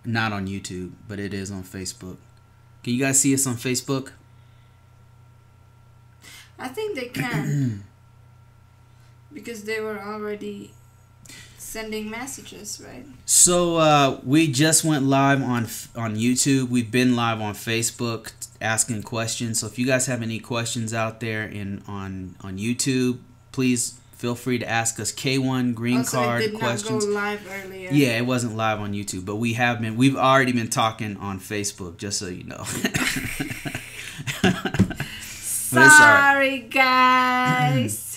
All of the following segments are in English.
Not on YouTube, but it is on Facebook. Can you guys see us on Facebook? I think they can. Because they were already sending messages, right? So we just went live on YouTube. We've been live on Facebook asking questions. So if you guys have any questions out there on YouTube, please feel free to ask us K-1 green card it did questions. Not go live earlier. Yeah, it wasn't live on YouTube, but we've already been talking on Facebook, just so you know. Sorry, guys.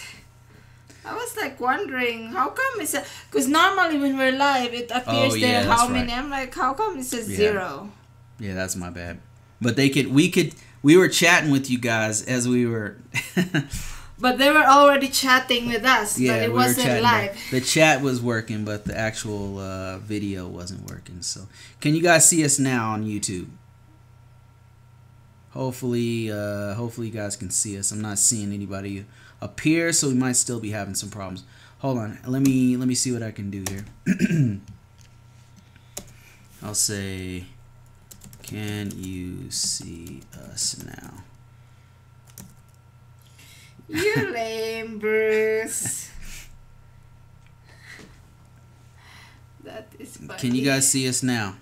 I was like wondering how come it's because normally when we're live it appears there how many. Right. I'm like, how come it says 0? Yeah, that's my bad. But we were chatting with you guys as we were. But they were already chatting with us. Yeah, but it wasn't live. The chat was working, but the actual video wasn't working. So, can you guys see us now on YouTube? Hopefully you guys can see us. I'm not seeing anybody appear, so we might still be having some problems. Hold on, let me see what I can do here. I'll say, can you see us now? You lame, Bruce. That is funny. Can you guys see us now?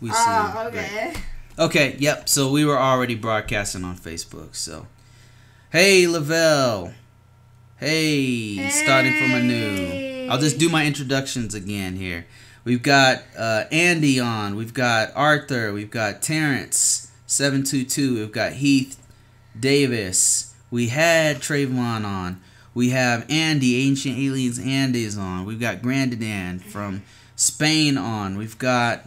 We see. Oh, okay. Right. Okay, yep. So we were already broadcasting on Facebook. So, hey, Lavelle. Hey, starting from anew. I'll just do my introductions again here. We've got Andy on. We've got Arthur. We've got Terrence 722. We've got Heath Davis. We had Trayvon on. We have Andy, Ancient Aliens Andy's on. We've got Grandadan from Spain on. We've got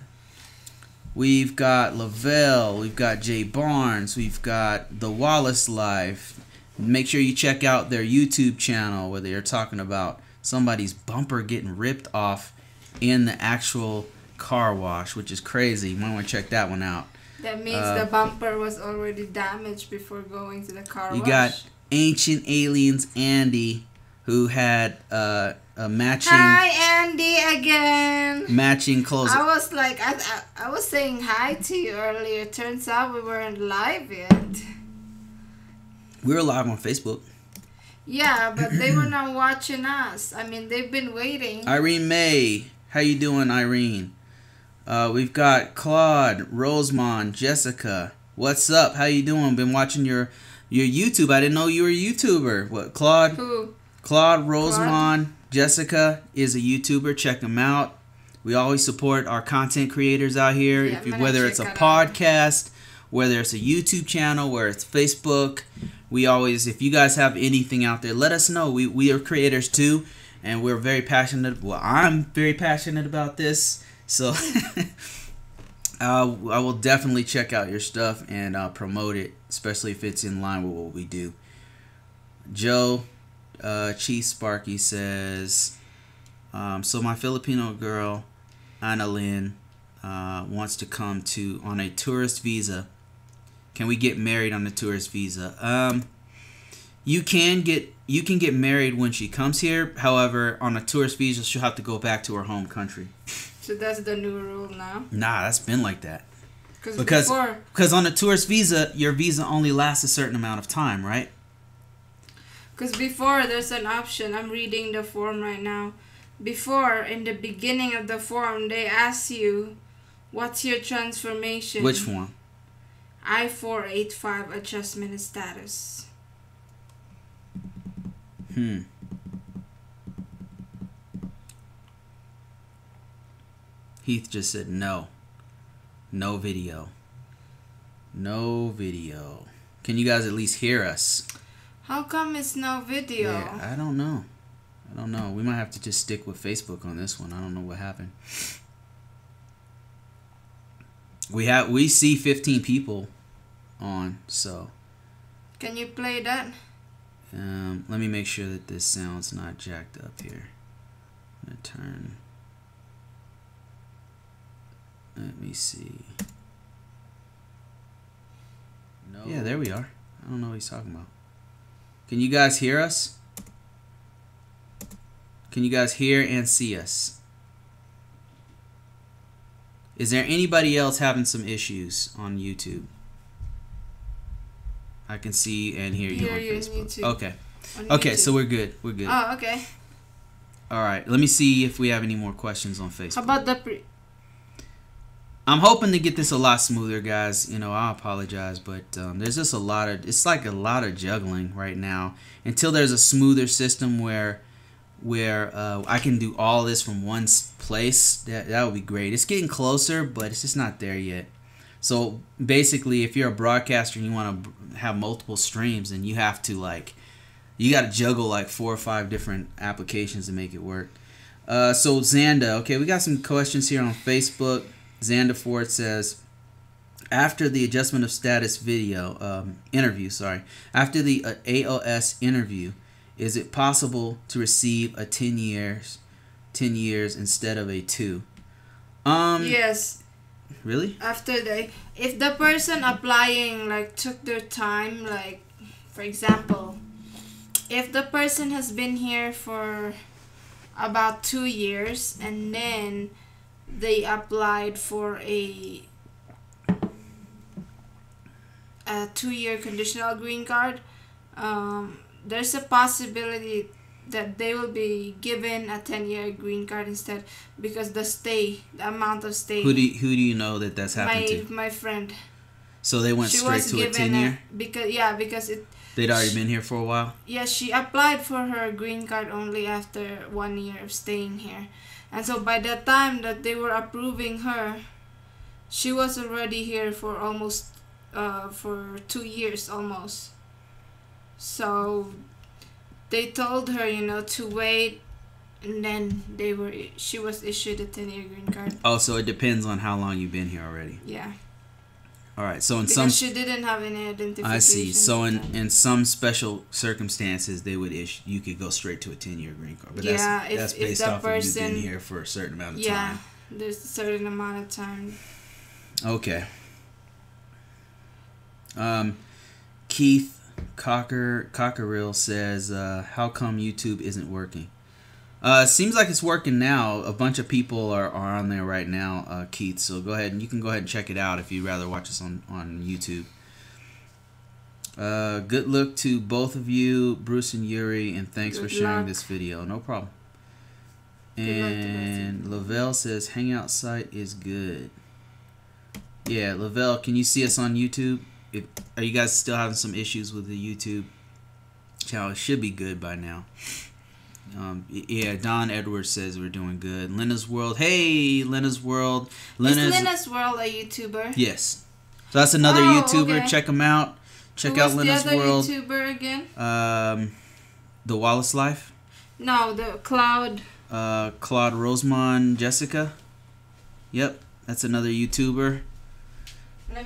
Lavelle. We've got Jay Barnes. We've got The Wallace Life. Make sure you check out their YouTube channel where they're talking about somebody's bumper getting ripped off in the actual car wash, which is crazy. You might want to check that one out. That means the bumper was already damaged before going to the car wash. You got Ancient Aliens Andy, who had a matching. Hi, Andy, again. Matching clothes. I was like, I was saying hi to you earlier. Turns out we weren't live yet. We were live on Facebook. Yeah, but they were not watching us. I mean, they've been waiting. Irene May, how you doing, Irene? We've got Claude, Rosemond, Jessica. What's up? How you doing? Been watching your YouTube. I didn't know you were a YouTuber. What, Claude? Who? Claude, Rosemond, Jessica is a YouTuber. Check them out. We always support our content creators out here. Yeah, whether it's a podcast, whether it's a YouTube channel, whether it's Facebook. We always, if you guys have anything out there, let us know. We are creators too, and we're very passionate. Well, I'm very passionate about this. So I will definitely check out your stuff and promote it, especially if it's in line with what we do. Joe Chief Sparky says, so my Filipino girl, Anna Lynn, wants to come on a tourist visa. Can we get married on a tourist visa? You can get married when she comes here. However, on a tourist visa, she'll have to go back to her home country. So that's the new rule now? Nah, that's been like that. Because on a tourist visa, your visa only lasts a certain amount of time, right? Because before, there's an option. I'm reading the form right now. Before, in the beginning of the form, they ask you, what's your transformation? Which form? I-485 adjustment status. Heath just said no. No video. No video. Can you guys at least hear us? How come it's no video? Yeah, I don't know. We might have to just stick with Facebook on this one. I don't know what happened. We see 15 people on, so. Can you play that? Let me make sure that this sound's not jacked up here. I'm gonna turn. Let me see. No. Yeah, there we are. I don't know what he's talking about. Can you guys hear us? Can you guys hear and see us? Is there anybody else having some issues on YouTube? I can see and hear you on Facebook. Okay. Okay, so we're good. We're good. Oh, okay. All right. Let me see if we have any more questions on Facebook. How about the I'm hoping to get this a lot smoother, guys. You know, I apologize, but there's just a lot of... It's like a lot of juggling right now. Until there's a smoother system where I can do all this from one place, that would be great. It's getting closer, but it's just not there yet. So basically, if you're a broadcaster and you want to have multiple streams, then you have to you got to juggle like 4 or 5 different applications to make it work. So Xanda, okay, we got some questions here on Facebook. Xanda Ford says, after the adjustment of status video interview, after the AOS interview, is it possible to receive a 10 years instead of a 2? Yes. Really? If the person applying took their time, for example, if the person has been here for about 2 years and then they applied for a 2-year conditional green card, there's a possibility that they will be given a 10-year green card instead, because the amount of stay. Who do you know that's happened to? My friend. So they went straight to a 10-year? Because they'd already been here for a while? Yeah, she applied for her green card only after 1 year of staying here. And so by the time that they were approving her, she was already here for almost for 2 years almost. So they told her, to wait, and then she was issued a 10-year green card. Oh, so it depends on how long you've been here already. Yeah. All right. So because she didn't have any identification. I see. So in some special circumstances, you could go straight to a 10-year green card. But that's based off of you being here for a certain amount of time. Yeah, there's a certain amount of time. Okay. Keith Cockerill says, how come YouTube isn't working? Seems like it's working now. A bunch of people are on there right now, Keith. So you can go ahead and check it out if you'd rather watch us on YouTube. Good luck to both of you, Bruce and Yuri, and thanks for sharing this video. No problem. And Lavelle says, Hangout site is good. Yeah, Lavelle, can you see us on YouTube? Are you guys still having some issues with the YouTube channel? It should be good by now. Yeah, Don Edwards says we're doing good. Lena's World. Hey, Lena's World. Is Lena's World a YouTuber? Yes. So that's another YouTuber. Okay. Check him out. Check out Lena's World. Who's the other YouTuber again? The Wallace Life? No, the Cloud. Claude Rosemond Jessica. Yep, that's another YouTuber.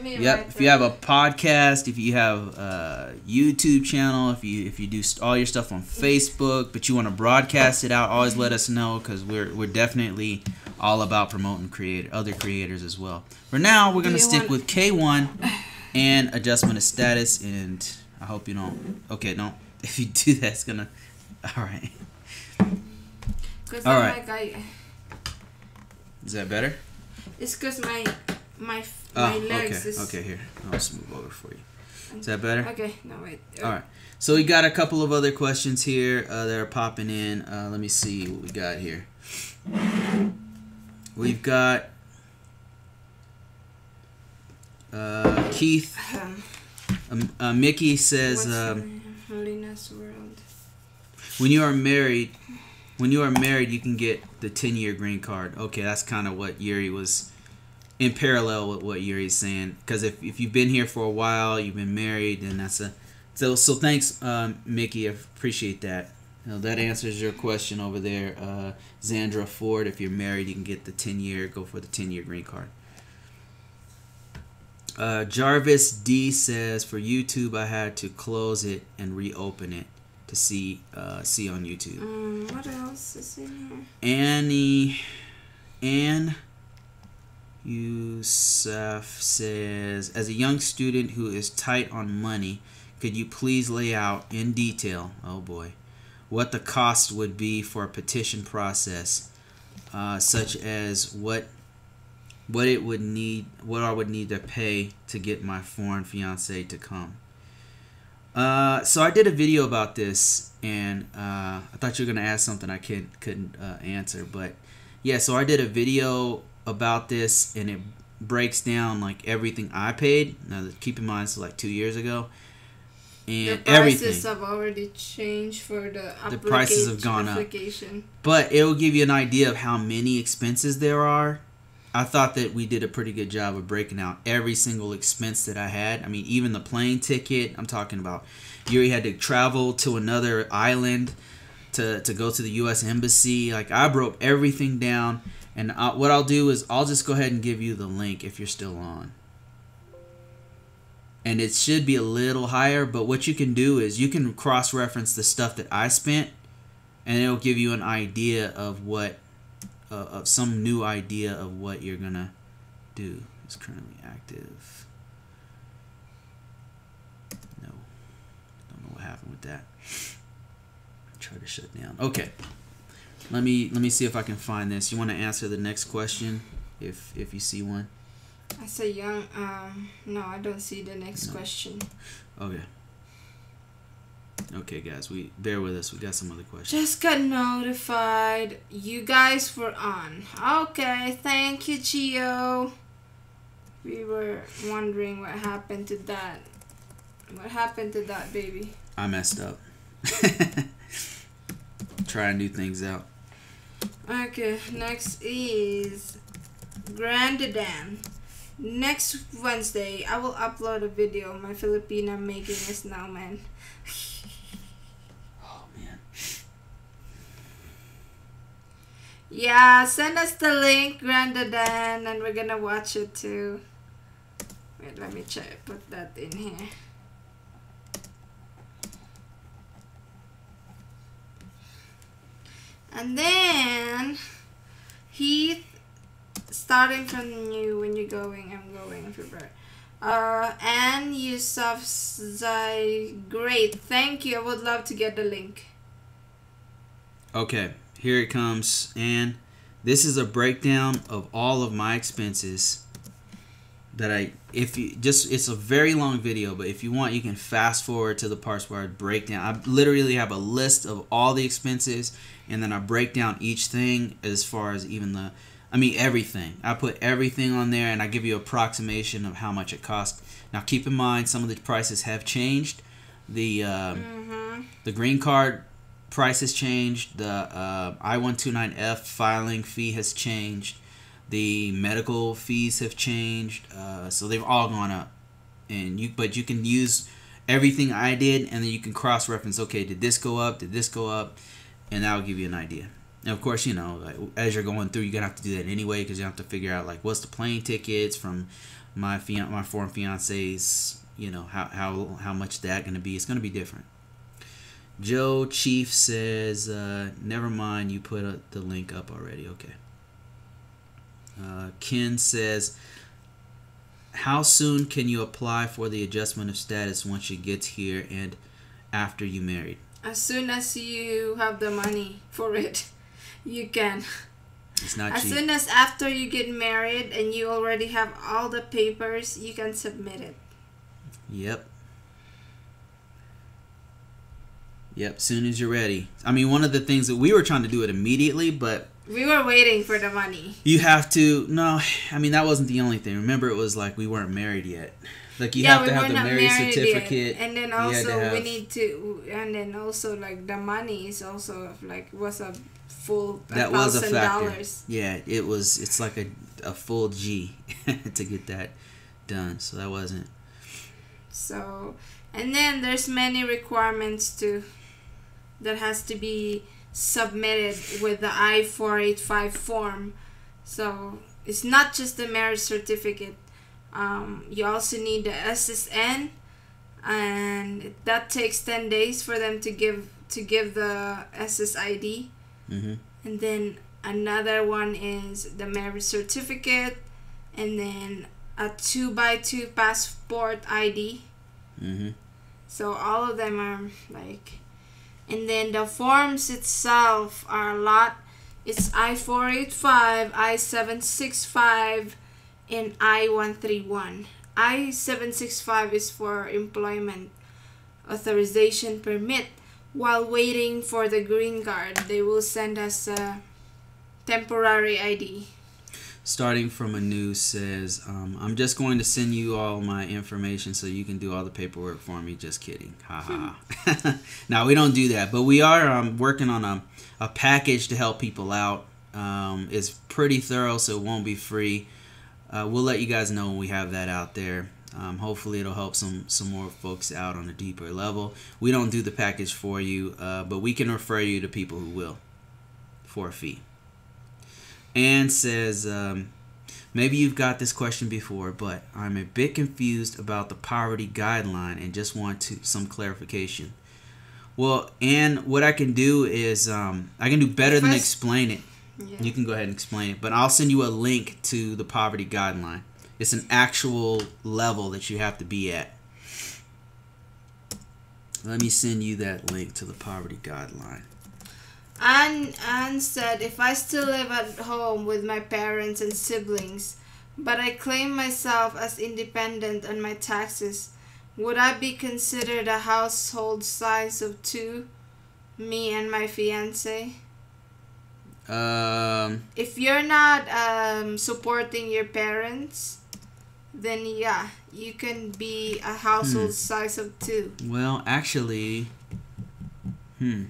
Yep. If you have a podcast, if you have a YouTube channel, if you do all your stuff on Facebook, but you want to broadcast it out, always let us know, because we're definitely all about promoting other creators as well. For now, we're gonna stick with K-1 and adjustment of status, and I hope you don't. Okay, no. If you do that, it's gonna. All right. All right. Is that better? It's because my legs. Okay, here. I'll smooth over for you. Is that better? Okay, no, wait. All right. So we got a couple of other questions here that are popping in. Let me see what we got here. We've got Keith. Mickey says, Lena's World. When you are married, you can get the 10-year green card. Okay, that's kind of what Yuri was... in parallel with what Yuri's saying, because if you've been here for a while, you've been married, then that's a so thanks, Mickey. I appreciate that. That answers your question over there, Xandra Ford. If you're married, you can get the 10-year. Go for the 10-year green card. Jarvis D says, for YouTube, I had to close it and reopen it to see on YouTube. What else is in here? Anne Yusuf says, as a young student who is tight on money, could you please lay out in detail, oh boy, what the cost would be for a petition process, such as what what I would need to pay to get my foreign fiance to come. So I did a video about this, and I thought you were gonna ask something I couldn't answer, but yeah. So I did a video about this, and it breaks down like everything I paid. Now, keep in mind, it's like 2 years ago, and the prices have already changed for the prices have gone up. But it will give you an idea of how many expenses there are. I thought that we did a pretty good job of breaking out every single expense that I had. I mean, even the plane ticket. I'm talking about you had to travel to another island to go to the U.S. Embassy. Like, I broke everything down. And what I'll do is I'll just go ahead and give you the link if you're still on. And it should be a little higher. But what you can do is you can cross-reference the stuff that I spent. And it'll give you an idea of what... of some new idea of what you're gonna do. It's currently active. No, don't know what happened with that. Try to shut down. Okay, let me see if I can find this. You want to answer the next question if you see one? I say young. No, I don't see the next question. Okay. Okay, guys, bear with us. We got some other questions. Just got notified. You guys were on. Okay, thank you, Gio. We were wondering what happened to that. What happened to that, baby? I messed up. Trying new things out. Okay, next is Grandadan. Next Wednesday, I will upload a video of my Filipina making a snowman. Yeah, send us the link, Grandadan, and we're gonna watch it too. Wait, let me check. Put that in here. And then Heath, starting from you when you're going, I'm going in February. And Yusuf Zai, great, thank you. I would love to get the link. Okay. Here it comes, and this is a breakdown of all of my expenses that it's a very long video, but if you want, you can fast forward to the parts where I break down. I literally have a list of all the expenses, and then I break down each thing as far as even everything. I put everything on there, and I give you an approximation of how much it costs. Now, keep in mind, some of the prices have changed. The green card price has changed. The I-129F filing fee has changed. The medical fees have changed. So they've all gone up. But you can use everything I did, and then you can cross-reference. Okay, did this go up? Did this go up? And that'll give you an idea. And of course, like, as you're going through, you're gonna have to do that anyway, because you have to figure out like what's the plane tickets from my foreign fiance's. How much that gonna be? It's gonna be different. Joe Chief says, never mind, you put the link up already. Okay. Ken says, how soon can you apply for the adjustment of status once you get here and after you married? As soon as you have the money for it, you can. It's not cheap. As soon as after you get married and you already have all the papers, you can submit it. Yep. Yep, soon as you're ready. I mean, one of the things that we were trying to do it immediately, but... we were waiting for the money. You have to... No, I mean, that wasn't the only thing. Remember, it was like we weren't married yet. Like, you have to have the marriage certificate. Yet. And then also, we need to... And then also, like, the money is also, like, was a full that was a factor. Yeah, it was... It's like a full G to get that done. So that wasn't... So... And then there's many requirements too that has to be submitted with the I-485 form. So it's not just the marriage certificate. You also need the SSN, and that takes 10 days for them to give the SSID. Mm-hmm. And then another one is the marriage certificate, and then a 2x2 passport ID. Mm-hmm. So all of them are like, and then the forms itself are a lot. It's I-485, I-765, and I-131. I-765 is for employment authorization permit. While waiting for the green card, they will send us a temporary ID. Starting from a news says, I'm just going to send you all my information so you can do all the paperwork for me. Just kidding. Haha. Now, we don't do that, but we are working on a package to help people out. It's pretty thorough, so it won't be free. We'll let you guys know when we have that out there. Hopefully it'll help some more folks out on a deeper level. We don't do the package for you, but we can refer you to people who will for a fee. Anne says, maybe you've got this question before, but I'm a bit confused about the poverty guideline and just want some clarification. Well, Anne, what I can do is I can do better than explain it. Yeah. You can go ahead and explain it, but I'll send you a link to the poverty guideline. It's an actual level that you have to be at. Let me send you that link to the poverty guideline. Anne said, if I still live at home with my parents and siblings, but I claim myself as independent on my taxes, would I be considered a household size of 2, me and my fiance? If you're not supporting your parents, then yeah, you can be a household size of 2. Well, actually, let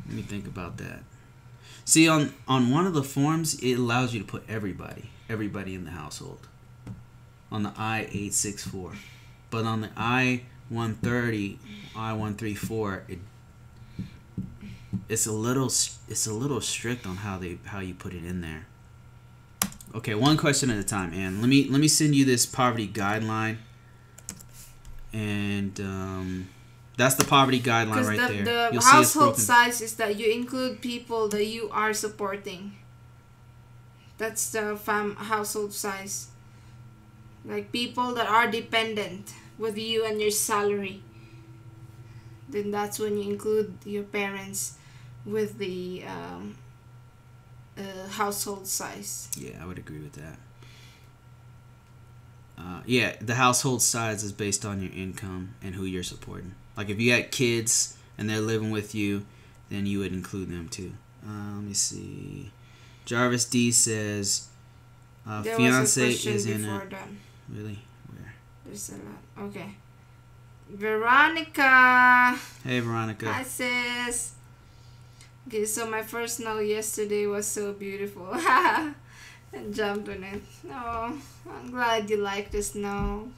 me think about that. See, on one of the forms, it allows you to put everybody in the household on the I-864. But on the I-130, I-134, it's a little strict on how you put it in there. Okay, one question at a time, Ann. Let me send you this poverty guideline, and that's the poverty guideline right there. The household size is that you include people that you are supporting. That's the household size. Like people that are dependent with you and your salary. Then that's when you include your parents with the household size. Yeah, I would agree with that. Yeah, the household size is based on your income and who you're supporting. Like if you got kids and they're living with you, then you would include them too. Let me see. Jarvis D says, fiance is in it. Really? Where? There's a lot. Okay. Veronica. Hey, Veronica. Hi, sis. Okay, so my first snow yesterday was so beautiful. And jumped on it. Oh, I'm glad you like the snow.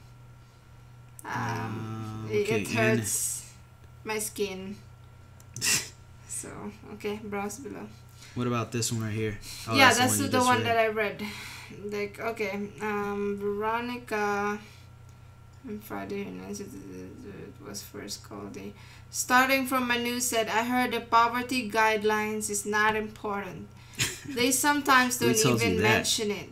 Okay, it hurts my skin. So, okay, browse below. What about this one right here? Oh, yeah, that's the one that I read. Like, okay, Veronica. On Friday, it was first call day. Starting from my news said, I heard the poverty guidelines is not important. They sometimes don't even mention it.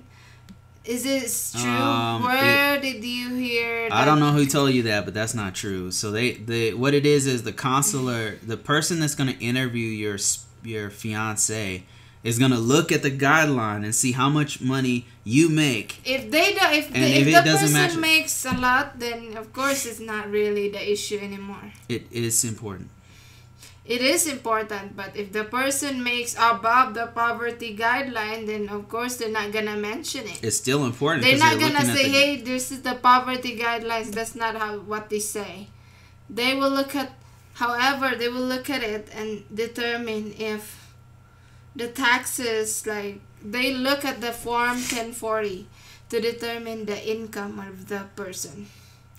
Is it true? Where did you hear that? I don't know who told you that, but that's not true. So they what it is the consular, the person that's going to interview your fiance is going to look at the guideline and see how much money you make. If the person makes a lot, then of course it's not really the issue anymore. It is important. It is important, but if the person makes above the poverty guideline, then of course they're not gonna mention it. It's still important. They're not gonna say, "Hey, this is the poverty guidelines." That's not what they say. They will look at, however, they will look at it and determine if the taxes, like they look at the form 1040 to determine the income of the person.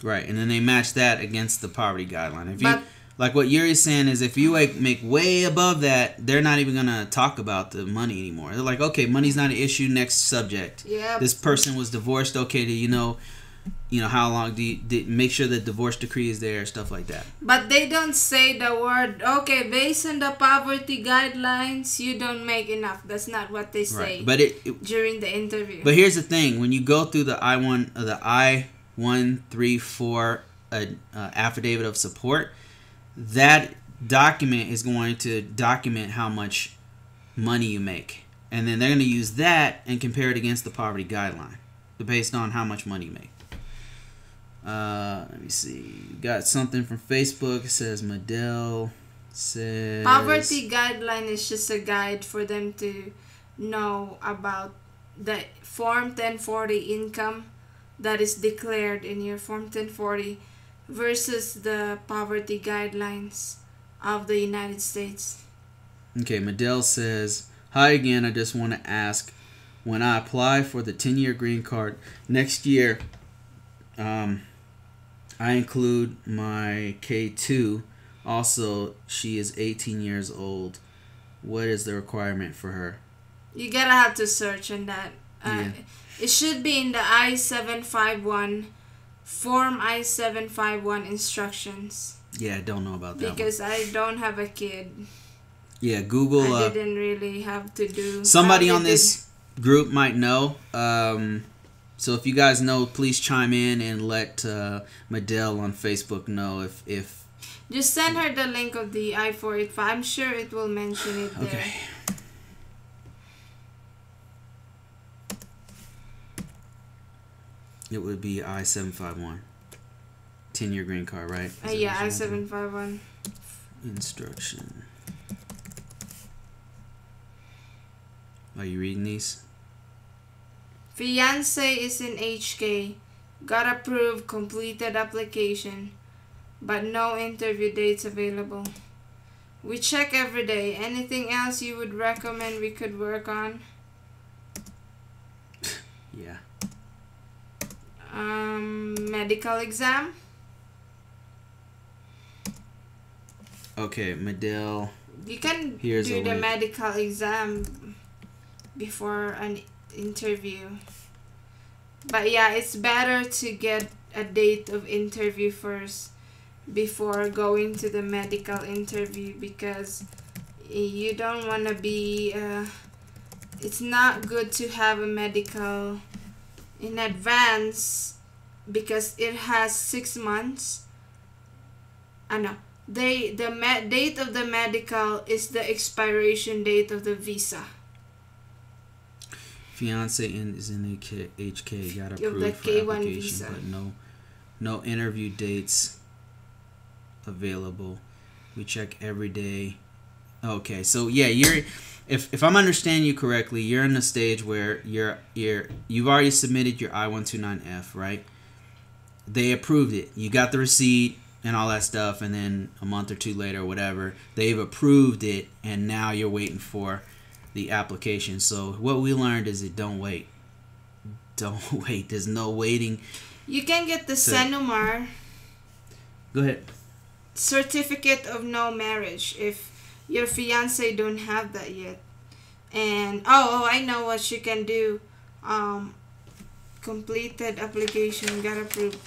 Right, and then they match that against the poverty guideline. If you like what Yuri's saying is if you make way above that, they're not even going to talk about the money anymore. They're like, okay, money's not an issue, next subject. Yep. This person was divorced, okay, do you know how long, make sure the divorce decree is there, stuff like that. But they don't say the word, okay, based on the poverty guidelines, you don't make enough. That's not what they say, right. But during the interview. But here's the thing, when you go through the I-134 affidavit of support, that document is going to document how much money you make. And then they're going to use that and compare it against the poverty guideline. based on how much money you make. Let me see. Got something from Facebook. It says Medell says poverty guideline is just a guide for them to know about the Form 1040 income that is declared in your Form 1040 versus the poverty guidelines of the United States. Okay, Medell says, hi again. I just want to ask, when I apply for the 10-year green card next year, I include my K-2. Also, she is 18 years old. What is the requirement for her? You gotta have to search on that. It should be in the I-751, Form I-751 instructions. Yeah, I don't know about that because I don't have a kid. Yeah, Google. I didn't really have to do. Somebody on this group might know. So if you guys know, please chime in and let Medell on Facebook know if. Just send her the link of the I-485. I'm sure it will mention it there. Okay. It would be I-751. 10-year green card, right? Yeah, I-751. Instruction. Are you reading these? Fiance is in HK. Got approved, completed application, but no interview dates available. We check every day. Anything else you would recommend we could work on? Yeah. Medical exam. Okay, Medell. You can do the medical exam before an interview. But yeah, it's better to get a date of interview first before going to the medical interview, because you don't want to be it's not good to have a medical in advance, because it has 6 months. The date of the medical is the expiration date of the visa. Fiance is in HK. Got approved the for K-1 application, visa. but no interview dates available. We check every day. Okay, so yeah, you're if I'm understanding you correctly, you're in a stage where you've already submitted your I-129F, right? They approved it. You got the receipt and all that stuff, and then a month or two later, whatever, they've approved it, and now you're waiting for the application. So what we learned is don't wait. Don't wait. There's no waiting. You can get the CENUMAR. Go ahead. Certificate of no marriage if your fiance don't have that yet. And I know what you can do. Completed application, got approved.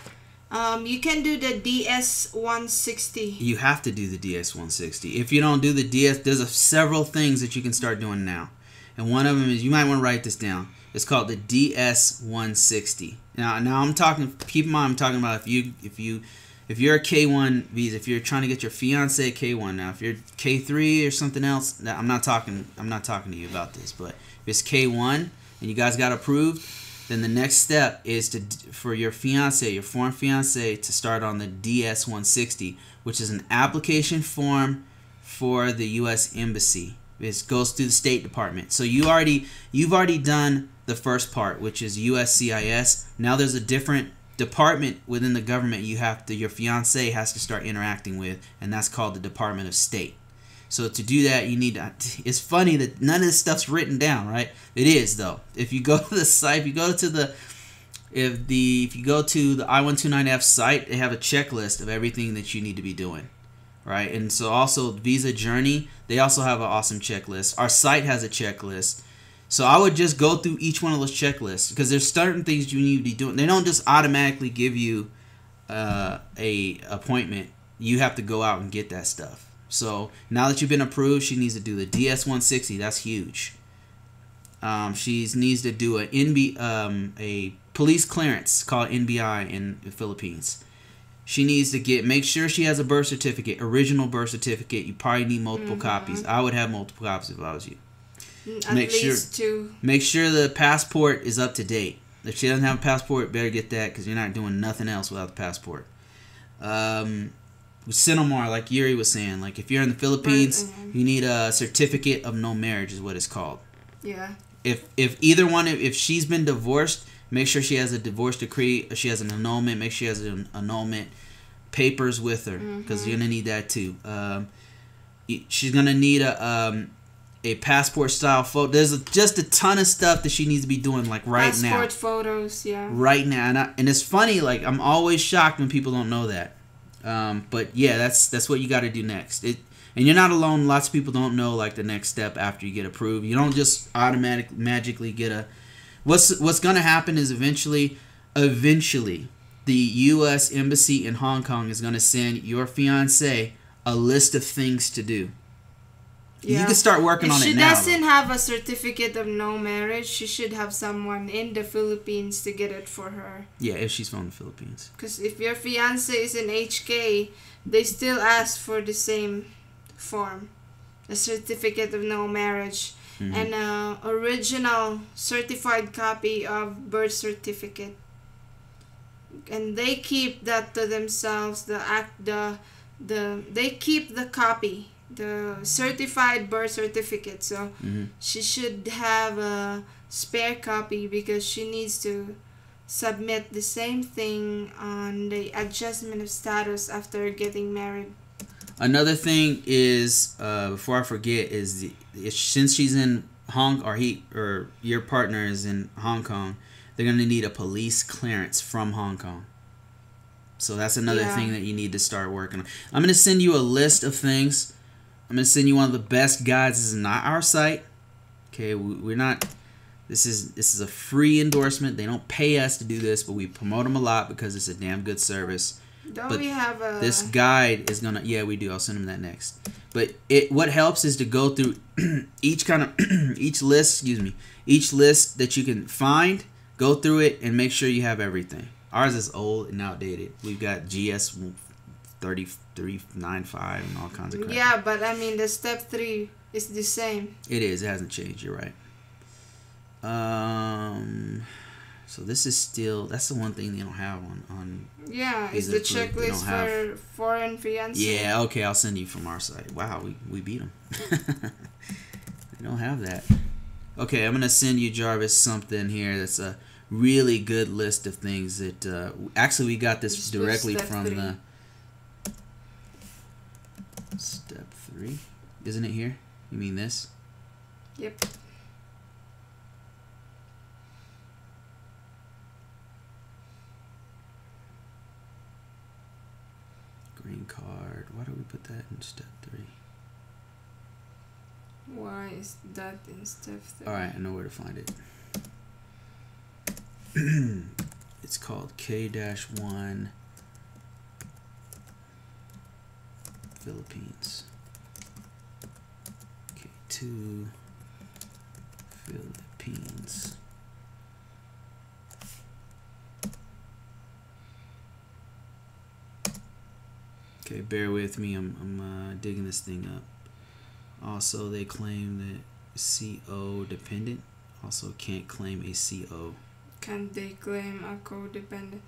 You can do the DS-160. You have to do the DS-160. If you don't do the DS, there's several things that you can start doing now. And one of them is, you might want to write this down. It's called the DS-160. Now I'm talking, keep in mind, I'm talking about if you're a K-1 visa, if you're trying to get your fiance a K-1. Now, if you're K-3 or something else, I'm not talking to you about this. But if it's K-1 and you guys got approved, then the next step is for your fiance, your foreign fiance, to start on the DS-160, which is an application form for the U.S. Embassy. It goes through the State Department. So you've already done the first part, which is USCIS. Now there's a different department within the government your fiance has to start interacting with, and that's called the Department of State. So to do that, you need to. It's funny that none of this stuff's written down, right? It is though. If you go to the site, if you go to the I-129F site, they have a checklist of everything that you need to be doing, right? And so also Visa Journey, they also have an awesome checklist. Our site has a checklist. So I would just go through each one of those checklists, because there's certain things you need to be doing. They don't just automatically give you a appointment. You have to go out and get that stuff. So now that you've been approved, she needs to do the DS-160. That's huge. She needs to do a police clearance called NBI in the Philippines. She needs to make sure she has a birth certificate, original birth certificate. You probably need multiple copies. I would have multiple copies if I was you. At least two. Make sure the passport is up to date. If she doesn't have a passport, better get that because you're not doing nothing else without the passport. Sinamar, like Yuri was saying, like if you're in the Philippines, you need a certificate of no marriage is what it's called. Yeah. If either one, if she's been divorced, make sure she has a divorce decree. If she has an annulment, make sure she has an annulment papers with her because you're gonna need that too. She's gonna need a passport style photo. There's just a ton of stuff that she needs to be doing like right now. Passport photos, yeah. Right now, and it's funny. Like I'm always shocked when people don't know that. But yeah, that's what you got to do next. And you're not alone. Lots of people don't know like the next step after you get approved. You don't just magically get a. What's gonna happen is eventually, the U.S. Embassy in Hong Kong is gonna send your fiance a list of things to do. Yeah. You can start working on it now. If she doesn't have a certificate of no marriage, she should have someone in the Philippines to get it for her. Yeah, if she's from the Philippines. Because if your fiance is in HK, they still ask for the same form. A certificate of no marriage. And an original certified copy of birth certificate. And they keep that to themselves. They keep the copy. The certified birth certificate, so she should have a spare copy because she needs to submit the same thing on the adjustment of status after getting married. Another thing is, before I forget, is since she's in or your partner is in Hong Kong, they're gonna need a police clearance from Hong Kong. So that's another thing that you need to start working on. I'm gonna send you a list of things. I'm going to send you one of the best guides. This is not our site. Okay, we're not... This is a free endorsement. They don't pay us to do this, but we promote them a lot because it's a damn good service. We have a... This guide is going to... Yeah, we do. I'll send them that next. But what helps is to go through each list that you can find, go through it, and make sure you have everything. Ours is old and outdated. We've got GS 3395 and all kinds of crap. Yeah, but I mean the step 3 is the same. It is. It hasn't changed. You're right. So this is still... That's the one thing they don't have on yeah, it's the checklist for foreign fiancé. Yeah, okay. I'll send you from our site. Wow, we beat them. They don't have that. Okay, I'm going to send you, Jarvis, something here that's a really good list of things that... actually, we got this directly from the... Step 3. Isn't it here? You mean this? Yep. Green card. Why do we put that in step 3? Why is that in step 3? Alright, I know where to find it. It's called K-1 Philippines. K2 Philippines. Okay, bear with me. I'm digging this thing up. Also, they claim that CO dependent. Also, can't claim a CO. Can't they claim a codependent?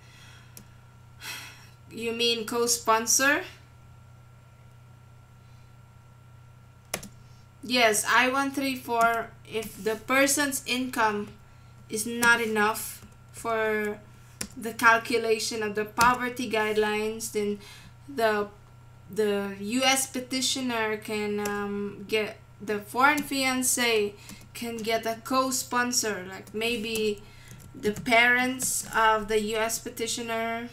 You mean co-sponsor? Yes, I-134, if the person's income is not enough for the calculation of the poverty guidelines, then the U.S. petitioner can get, the foreign fiancé can get a co-sponsor, like maybe the parents of the U.S. petitioner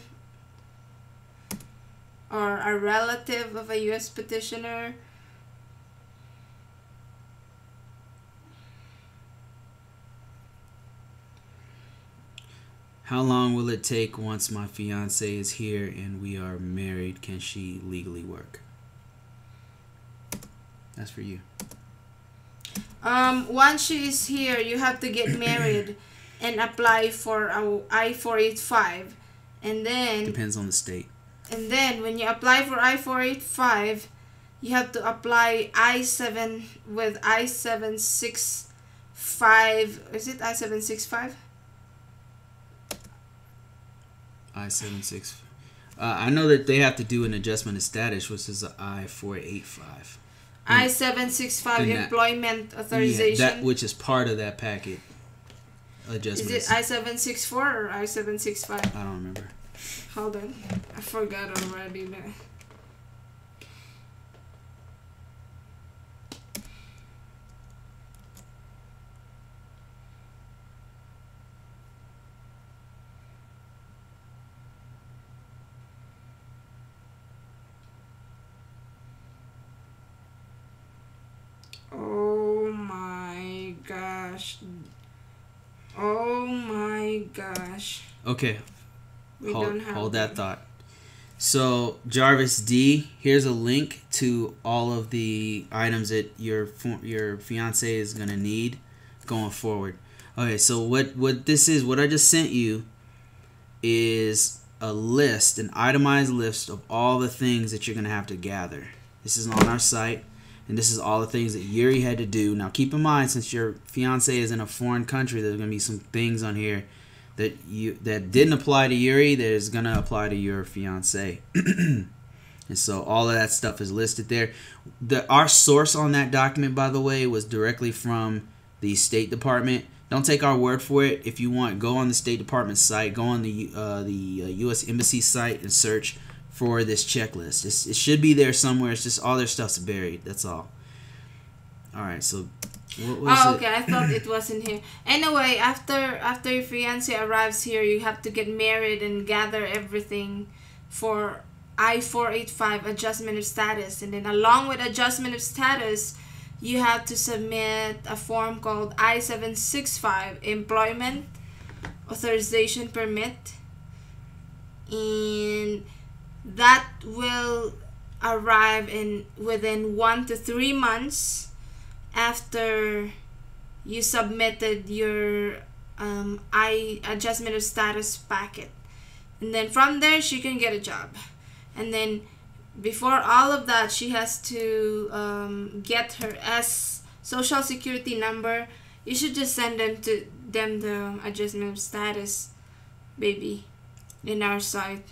or a relative of a U.S. petitioner. How long will it take once my fiance is here and we are married? Can she legally work? That's for you. Once she is here, you have to get married and apply for a I-485, and then depends on the state. And then when you apply for I-485, you have to apply I-7 with I-765. Is it I-765? I-76. I know that they have to do an adjustment of status, which is a I-485. I-765 employment authorization. Yeah, that which is part of that packet adjustment. Is it I-764 or I-765? I don't remember. Hold on. I forgot already. Oh my gosh. Oh my gosh. Okay. Hold that thought. So, Jarvis D, here's a link to all of the items that your fiance is going to need going forward. Okay, so what this is, what I just sent you is a list, an itemized list of all the things that you're going to have to gather. This is on our site, and this is all the things that Yuri had to do. Now, keep in mind, since your fiance is in a foreign country, there's going to be some things on here that didn't apply to Yuri that is going to apply to your fiance. And so all of that stuff is listed there. Our source on that document, by the way, was directly from the State Department. Don't take our word for it. If you want, go on the State Department site, go on the U.S. Embassy site and search for this checklist. It should be there somewhere. It's just all their stuff's buried. That's all. All right, so what was okay. I thought it wasn't here. Anyway, after your fiance arrives here, you have to get married and gather everything for I-485 adjustment of status, and then along with adjustment of status, you have to submit a form called I-765 employment authorization permit, and that will arrive within 1 to 3 months after you submitted your adjustment of status packet. And then from there, she can get a job. And then before all of that, she has to get her social security number. You should just send them the adjustment of status, baby, in our site.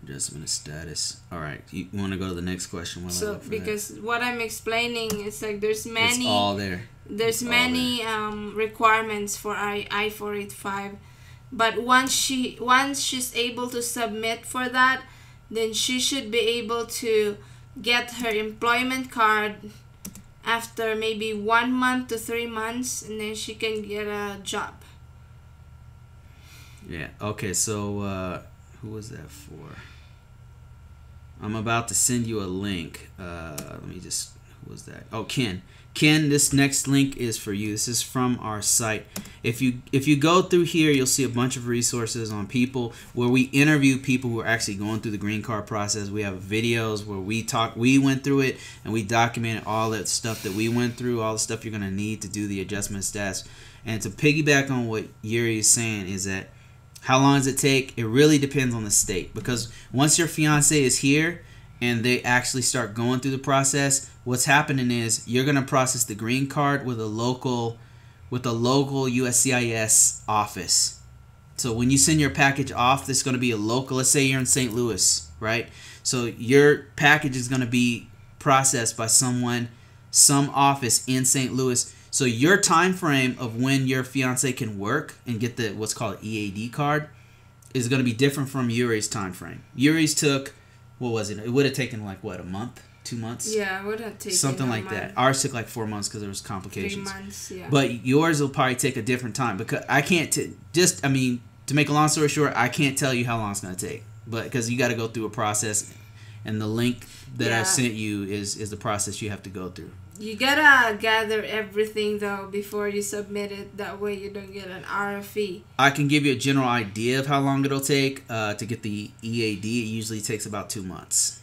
Adjustment of status. All right, you want to go to the next question? So because what I'm explaining is like there's many. It's all there. There's many requirements for I-485, but once she's able to submit for that, then she should be able to get her employment card after maybe 1 month to 3 months, and then she can get a job. Yeah. Okay. So who was that for? I'm about to send you a link. Let me just. Who was that? Oh, Ken. Ken, this next link is for you. This is from our site. If you go through here, you'll see a bunch of resources on people where we interview people who are actually going through the green card process. We have videos where we went through it and we documented all that stuff that we went through, all the stuff you're going to need to do the adjustment stats. And to piggyback on what Yuri is saying is that how long does it take? It really depends on the state, because once your fiance is here and they actually start going through the process, what's happening is you're going to process the green card with a local USCIS office. So when you send your package off, there's going to be a local, let's say you're in St. Louis, right? So your package is going to be processed by some office in St. Louis. So your time frame of when your fiance can work and get the what's called EAD card is going to be different from Yuri's time frame. Yuri's took, what was it? It would have taken like what, a month, 2 months? Yeah, it would have taken something like that. Ours took like 4 months because there was complications. 3 months, yeah. But yours will probably take a different time, because I can't to make a long story short, I can't tell you how long it's going to take, but because you got to go through a process, and the link that I sent you is the process you have to go through. You gotta gather everything though before you submit it. That way you don't get an RFE. I can give you a general idea of how long it'll take to get the EAD. It usually takes about 2 months,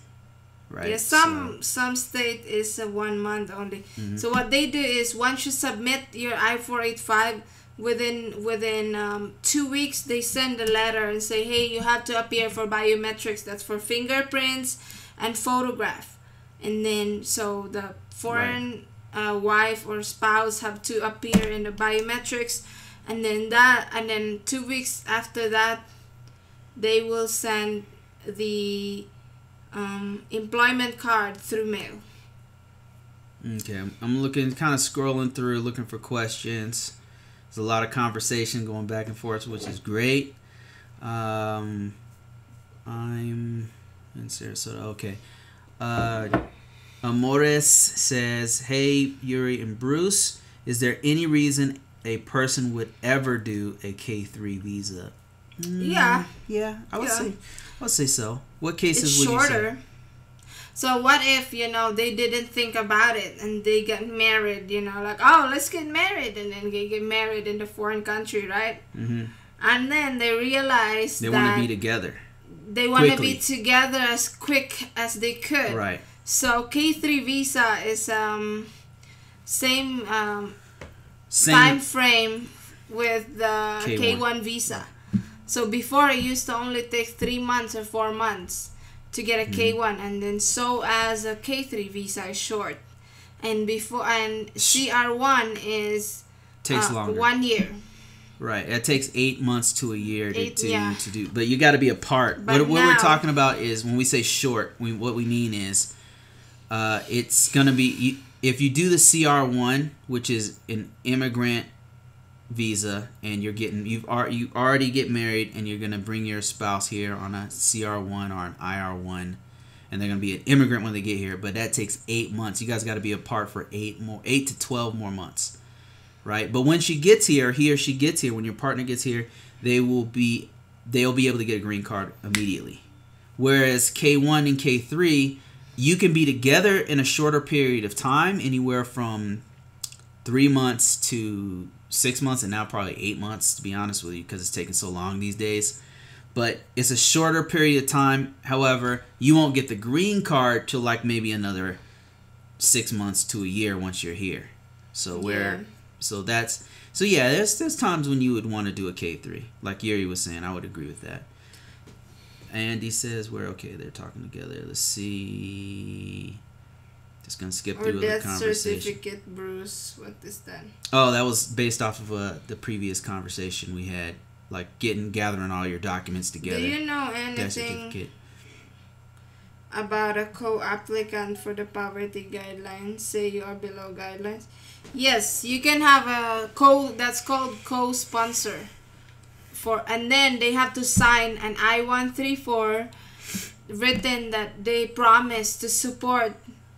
right? Yeah, some state is 1 month only. Mm-hmm. So what they do is once you submit your I-485, within 2 weeks they send a letter and say, hey, you have to appear for biometrics. That's for fingerprints and photograph, and then so the foreign wife or spouse have to appear in the biometrics, and then 2 weeks after that they will send the employment card through mail. Okay, I'm looking, kind of scrolling through, looking for questions. There's a lot of conversation going back and forth, which is great. I'm in Sarasota. Okay. Amores says, "Hey, Yuri and Bruce, is there any reason a person would ever do a K3 visa?" Yeah, I would say so. What cases it's would shorter. you say? So what if, they didn't think about it and they get married, like, oh, let's get married, and then they get married in the foreign country, right? Mm-hmm. And then they realize they want to be together. They want to be together as quick as they could. Right. So K3 visa is same time frame with the K1 visa. So before it used to only take 3 months or 4 months to get a K1, and then so as a K3 visa is short, and CR1 is takes longer. 1 year. Right, it takes 8 months to a year to do, but you got to be apart. What we're talking about is when we say short, what we mean is it's gonna be, if you do the CR1, which is an immigrant visa, and you already get married, and you're gonna bring your spouse here on a CR1 or an IR1, and they're gonna be an immigrant when they get here. But that takes 8 months. You guys got to be apart for 8 to 12 more months, right? But when she gets here, he or she gets here, when your partner gets here, they'll be able to get a green card immediately. Whereas K1 and K3, you can be together in a shorter period of time, anywhere from 3 months to 6 months, and now probably 8 months, to be honest with you, because it's taking so long these days. But it's a shorter period of time. However, you won't get the green card till like maybe another 6 months to a year once you're here. There's times when you would want to do a K3, like Yuri was saying. I would agree with that. Andy says they're talking together. Let's see. Just gonna skip through the conversation. Or death certificate, Bruce. What is that? Oh, that was based off of the previous conversation we had, like gathering all your documents together. Do you know anything about a co-applicant for the poverty guidelines? Say you are below guidelines. Yes, you can have a that's called co-sponsor. And then they have to sign an I-134 written that they promise to support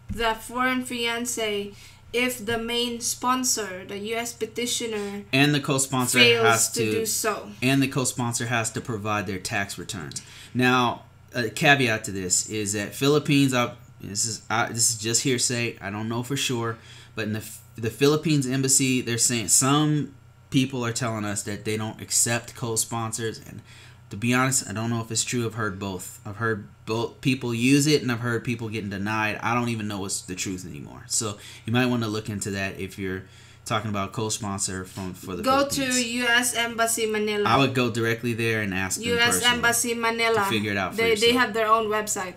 the foreign fiancé if the main sponsor, the U.S. petitioner, and the co-sponsor has to do so. And the co-sponsor has to provide their tax returns. Now, a caveat to this is that Philippines, this is just hearsay. I don't know for sure, but in the Philippines embassy, they're saying some people are telling us that they don't accept co-sponsors, and to be honest, I don't know if it's true. I've heard both. I've heard both people use it, and I've heard people getting denied. I don't even know what's the truth anymore. So you might want to look into that if you're talking about co-sponsor for the Philippines. Go to U.S. Embassy Manila. I would go directly there and ask them U.S. Embassy Manila to figure it out for They have their own website.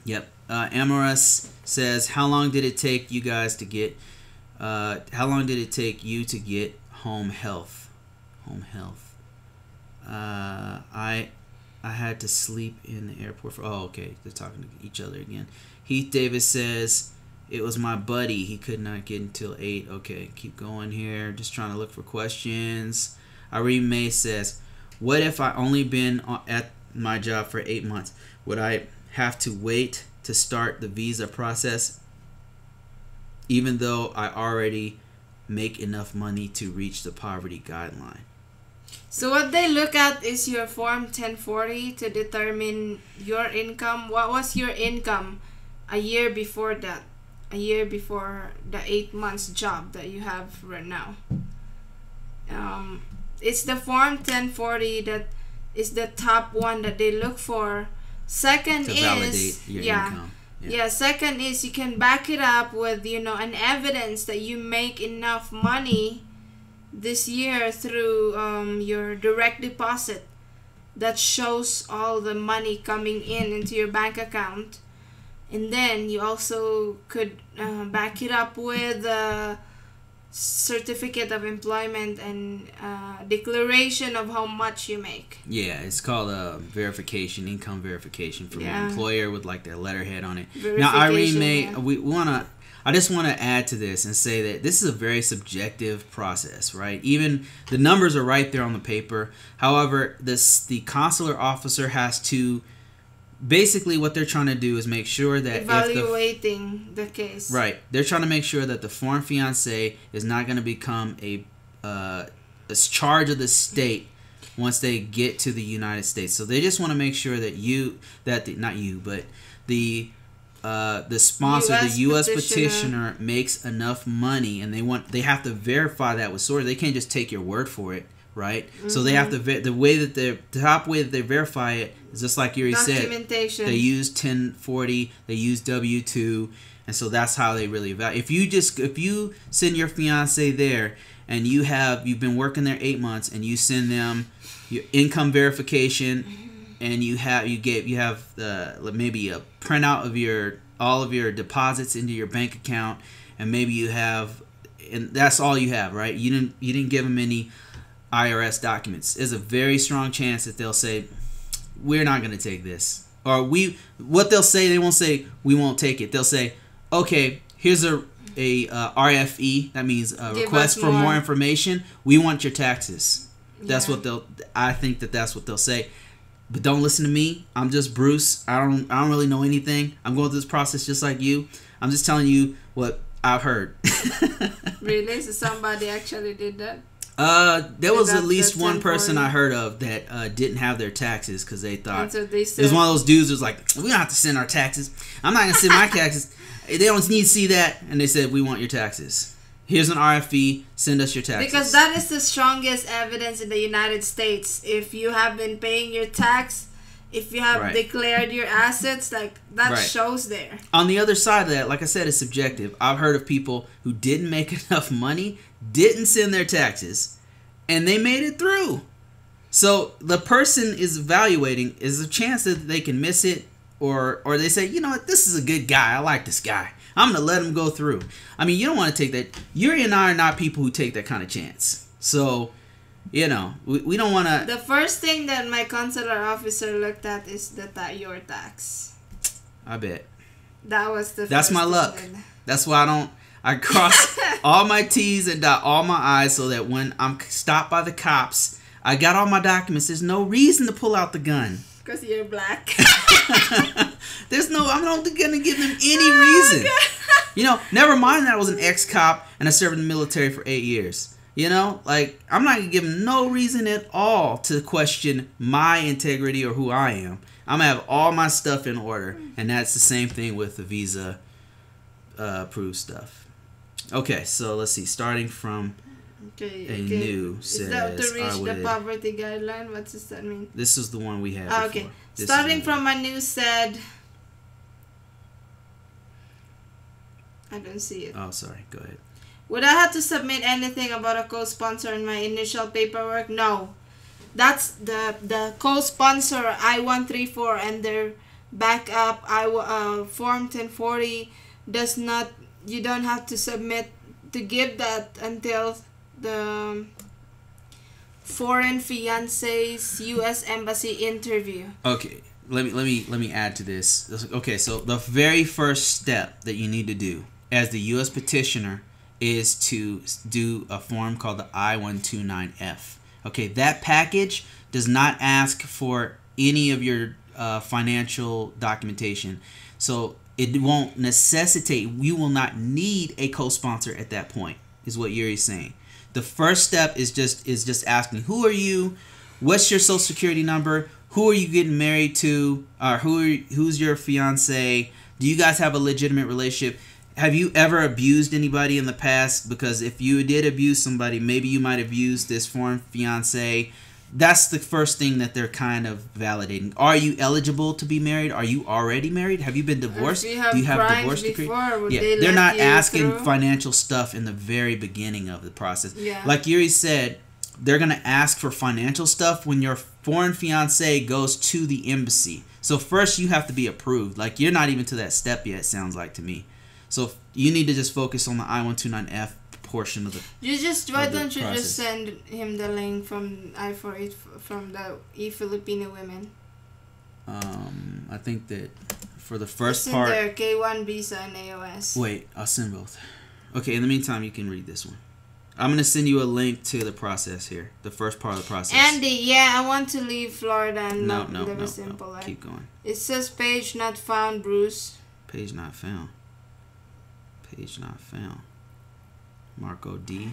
Yep. Amorous says, how long did it take you guys to get? How long did it take you to get home health? Home health. I had to sleep in the airport for. Oh, okay. They're talking to each other again. Heath Davis says, it was my buddy. He could not get until 8. Okay, keep going here. Just trying to look for questions. Irene May says, what if I only been at my job for 8 months? Would I have to wait to start the visa process, even though I already make enough money to reach the poverty guideline? So what they look at is your Form 1040 to determine your income. What was your income a year before that? A year before the 8 months job that you have right now. It's the Form 1040 that is the top one that they look for. Second to validate your income. Yeah, second is you can back it up with, an evidence that you make enough money this year through your direct deposit that shows all the money coming into your bank account. And then you also could back it up with certificate of employment and declaration of how much you make. Yeah, it's called verification, income verification from your employer with like their letterhead on it. Now, Irene, I just want to add to this and say that this is a very subjective process, right? Even the numbers are right there on the paper. However, the consular officer has to, basically what they're trying to do is make sure that evaluating the case. Right. They're trying to make sure that the foreign fiancé is not going to become a charge of the state once they get to the United States. So they just want to make sure that the sponsor, the U.S. petitioner makes enough money, and they have to verify that with sources. They can't just take your word for it, right? Mm-hmm. So they have to the top way that they verify it is just like Yuri said. They use 1040, they use W-2, and so that's how they really evaluate. If you send your fiance there and you've been working there 8 months and you send them your income verification. And you have maybe a printout of all of your deposits into your bank account, and maybe and that's all you have, right? You didn't give them any IRS documents. There's a very strong chance that they'll say, we're not going to take this, or what they'll say, they won't say we won't take it. They'll say, okay, here's a RFE, that means a request for more information. We want your taxes. That's what I think that's what they'll say. But don't listen to me. I'm just Bruce. I don't really know anything. I'm going through this process just like you. I'm just telling you what I've heard. Really? So somebody actually did that? There was at least one person I heard of that didn't have their taxes because they thought it was one of those dudes who was like, we don't have to send our taxes. I'm not going to send my taxes. They don't need to see that. And they said, we want your taxes. Here's an RFE. Send us your taxes. Because that is the strongest evidence in the United States. If you have been paying your tax, if you have declared your assets, like that shows there. On the other side of that, like I said, it's subjective. I've heard of people who didn't make enough money, didn't send their taxes, and they made it through. So the person is evaluating, is a chance that they can miss it, or they say, you know what, this is a good guy. I like this guy. I'm going to let him go through. I mean, you don't want to take that. Yuri and I are not people who take that kind of chance. So, we don't want to. The first thing that my consular officer looked at is your tax. I bet. That was That's my luck. That's why I cross all my T's and dot all my I's so that when I'm stopped by the cops, I got all my documents. There's no reason to pull out the gun. Because you're black. I'm not going to give them any reason. Never mind that I was an ex-cop and I served in the military for 8 years. I'm not going to give them no reason at all to question my integrity or who I am. I'm going to have all my stuff in order. And that's the same thing with the visa approved stuff. Okay, so let's see. Starting from new says, is that to reach the poverty guideline? What does that mean? This is the one we had before. Okay. Starting from a new said... I don't see it. Oh, sorry. Go ahead. Would I have to submit anything about a co-sponsor in my initial paperwork? No. That's the co-sponsor I-134 and their backup Form 1040 does not... You don't have to submit to give that until the foreign fiance's U.S. Embassy interview. Okay. Let me add to this. Okay, so the very first step that you need to do as the U.S. petitioner is to do a form called the I-129F. Okay, that package does not ask for any of your financial documentation. So it won't necessitate, you will not need a co-sponsor at that point, is what Yuri's saying. The first step is just asking, who are you? What's your social security number? Who are you getting married to? Who's your fiance? Do you guys have a legitimate relationship? Have you ever abused anybody in the past? Because if you did abuse somebody, maybe you might have used this foreign fiance. That's the first thing that they're kind of validating. Are you eligible to be married? Are you already married? Have you been divorced? Do you have divorce decree? Yeah, they're not asking financial stuff in the very beginning of the process. Yeah. Like Yuri said, they're going to ask for financial stuff when your foreign fiance goes to the embassy. So first you have to be approved. Like you're not even to that step yet, it sounds like to me. So you need to just focus on the I-129F portion of the. Why don't you just send him the link from I-48 from the Filipino women? I think that for the first it's part. It's in there, K-1 visa and AOS. Wait, I'll send both. Okay, in the meantime, you can read this one. I'm going to send you a link to the process here. The first part of the process. Andy, yeah, I want to leave Florida and live a simple life. Keep going. It says page not found, Bruce. Page not found. Page not found. Marco D.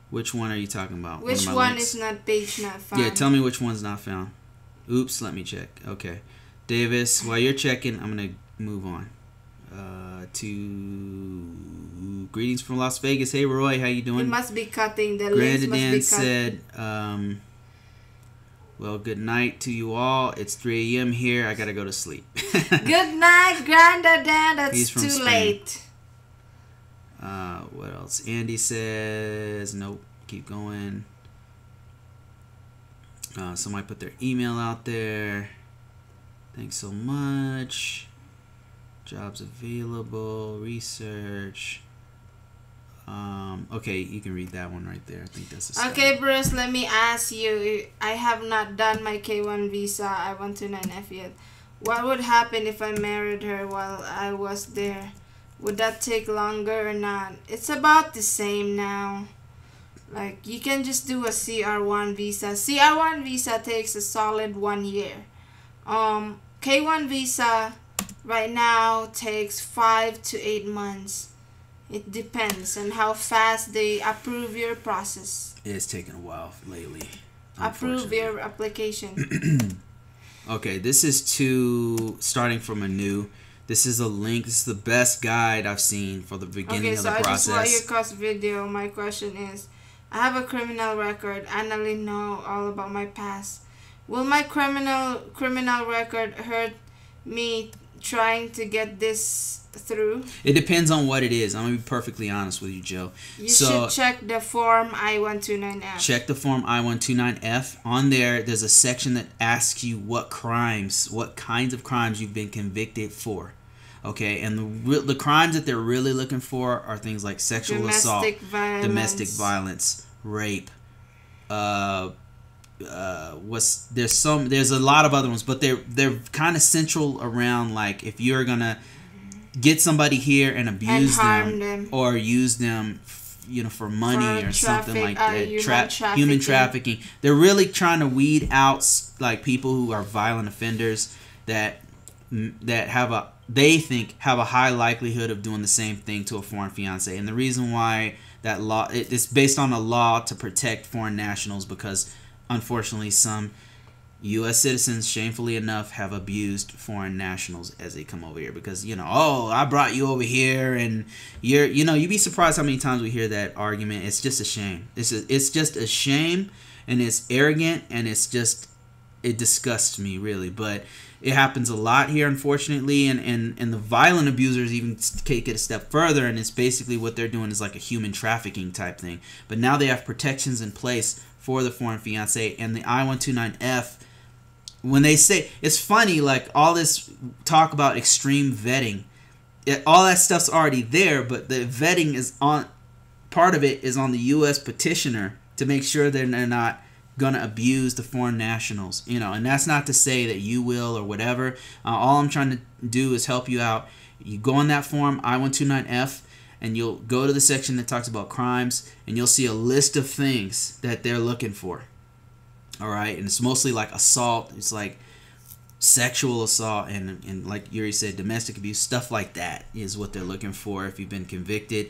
Which one are you talking about? Which one is not page not found? Yeah, tell me which one's not found. Oops, let me check. Okay. Davis, while you're checking, I'm going to move on. To greetings from Las Vegas. Hey Roy, how you doing? He must be cutting the links. Grandaddan said, well, good night to you all. It's 3 a.m. here. I gotta go to sleep. Good night, Grandaddan. That's too Spain. late. What else? Andy says, nope. Keep going. Somebody put their email out there. Thanks so much. Jobs available, research. Okay, you can read that one right there. I think that's a okay, Bruce, let me ask you. I have not done my K-1 visa, I-129F yet. What would happen if I married her while I was there? Would that take longer or not? It's about the same now. Like, you can just do a CR1 visa. CR1 visa takes a solid 1 year. K-1 visa right now takes 5 to 8 months. It depends on how fast they approve your process. It's taken a while lately. Approve your application. Okay, this is starting from anew. This is a link. This is the best guide I've seen for the beginning of the process. Okay, so I just watched your course video. My question is, I have a criminal record. Annalyn know all about my past. Will my criminal record hurt me trying to get this through? It depends on what it is. I'm gonna be perfectly honest with you, Joe. You should check the form I-129F. Check the form I-129F. On there's a section that asks you what kinds of crimes you've been convicted for. Okay, and the crimes that they're really looking for are things like sexual assault, domestic violence, rape. There's a lot of other ones, but they're kind of central around, like, if you're gonna get somebody here and abuse them or use them, for money or something like that, human trafficking. They're really trying to weed out, like, people who are violent offenders that they think have a high likelihood of doing the same thing to a foreign fiance. And the reason why that law, it's based on a law to protect foreign nationals, because unfortunately some U.S. citizens, shamefully enough, have abused foreign nationals as they come over here, because, I brought you over here and you'd be surprised how many times we hear that argument. It's just a shame. It's just a shame, and it's arrogant, and it disgusts me, really. But it happens a lot here, unfortunately, and the violent abusers even take it a step further, and it's basically what they're doing is like a human trafficking type thing. But now they have protections in place for the foreign fiance, and the I-129F, when they say, it's funny, like, all this talk about extreme vetting, all that stuff's already there, but the vetting part of it is on the U.S. petitioner to make sure they're not gonna abuse the foreign nationals, and that's not to say that you will or whatever. All I'm trying to do is help you out. You go on that form I-129F, and you'll go to the section that talks about crimes, and you'll see a list of things that they're looking for. All right, and it's mostly like assault. It's like sexual assault and like Yuri said, domestic abuse, stuff like that is what they're looking for if you've been convicted.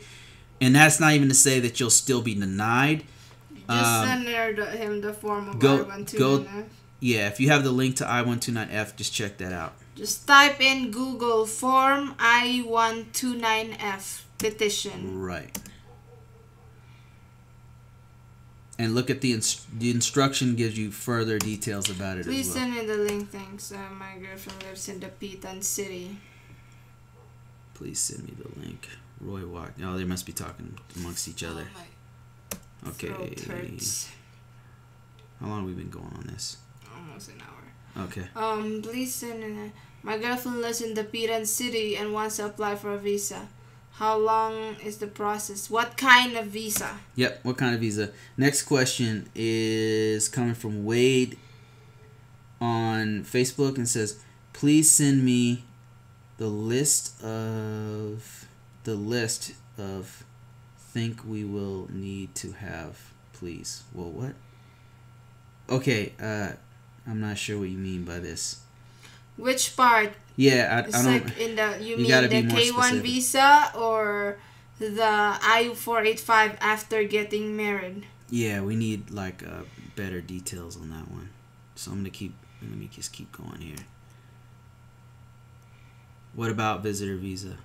And that's not even to say that you'll still be denied. Just send him the form of I-129F. Yeah, if you have the link to I-129F, just check that out. Just type in Google form I-129F petition. Right. And look at the instruction gives you further details about it. Please as well. Send me the link, thanks. My girlfriend lives in the Pitan City. Please send me the link. Roy walk. Oh, they must be talking amongst each other. Okay. How long have we been going on this? Almost an hour. Okay. Please send my girlfriend lives in the Piran City and wants to apply for a visa. How long is the process? What kind of visa? Yep, what kind of visa? Next question is coming from Wade on Facebook and says, please send me the list of think we will need to have, please. Well, what? Okay, I'm not sure what you mean by this. Which part? Yeah, I don't. Like in the you mean the K-1 visa or the I-485 after getting married? Yeah, we need like better details on that one. So let me just keep going here. What about visitor visa?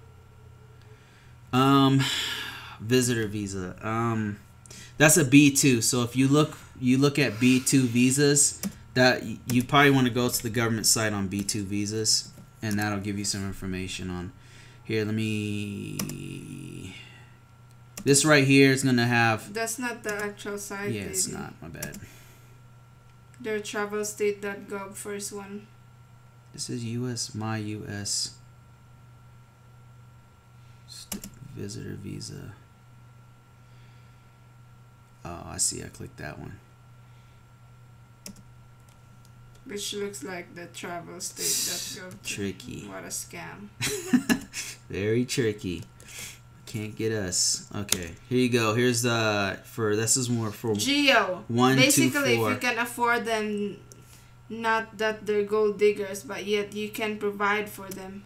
Visitor visa. That's a B2. So if you look at B2 visas, that you probably want to go to the government site on B2 visas, and that'll give you some information on. Here, this right here is gonna have. That's not the actual site. Yeah, it's not. My bad. Their travelstate.gov first one. This is US, my US visitor visa. Oh, I see. I clicked that one. Which looks like the travelstate.gov. Tricky. What a scam. Very tricky. Can't get us. Okay, here you go. Here's this is more for Geo. 1, Basically, 2, 4. if you can afford them, not that they're gold diggers, but yet you can provide for them.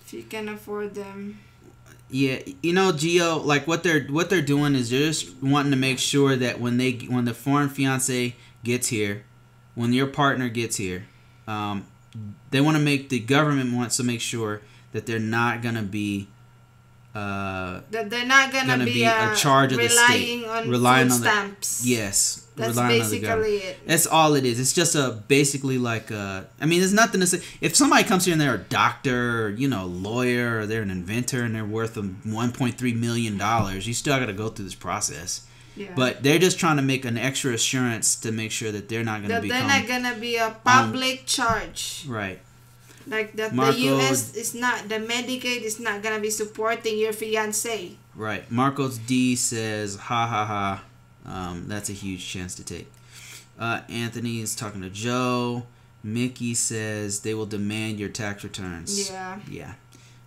If you can afford them. Yeah, Geo, like what they're doing is they're just wanting to make sure that when the foreign fiance gets here, when your partner gets here, the government wants to make sure that they're not gonna be that they're not gonna be a charge of the state, relying on food stamps. Yes, that's basically it. That's all it is. It's just basically like I mean, there's nothing to say. If somebody comes here and they're a doctor, or, lawyer, or they're an inventor and they're worth $1.3 million, you still got to go through this process. Yeah. But they're just trying to make an extra assurance to make sure that they're not going to they're not gonna be a public charge. Right. Like that, the U.S. is not, the Medicaid is not gonna be supporting your fiance. Right. Marcos D says, ha ha ha. That's a huge chance to take. Anthony is talking to Joe. Mickey says they will demand your tax returns. Yeah. Yeah.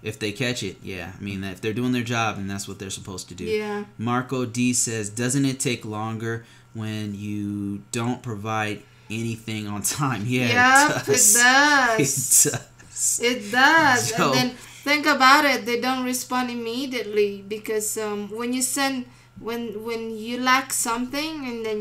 If they catch it, yeah. I mean, if they're doing their job, then that's what they're supposed to do. Yeah. Marco D says, doesn't it take longer when you don't provide anything on time? Yeah, yep, it does. It does. It does. So, and then think about it. They don't respond immediately because when you send when you lack something and then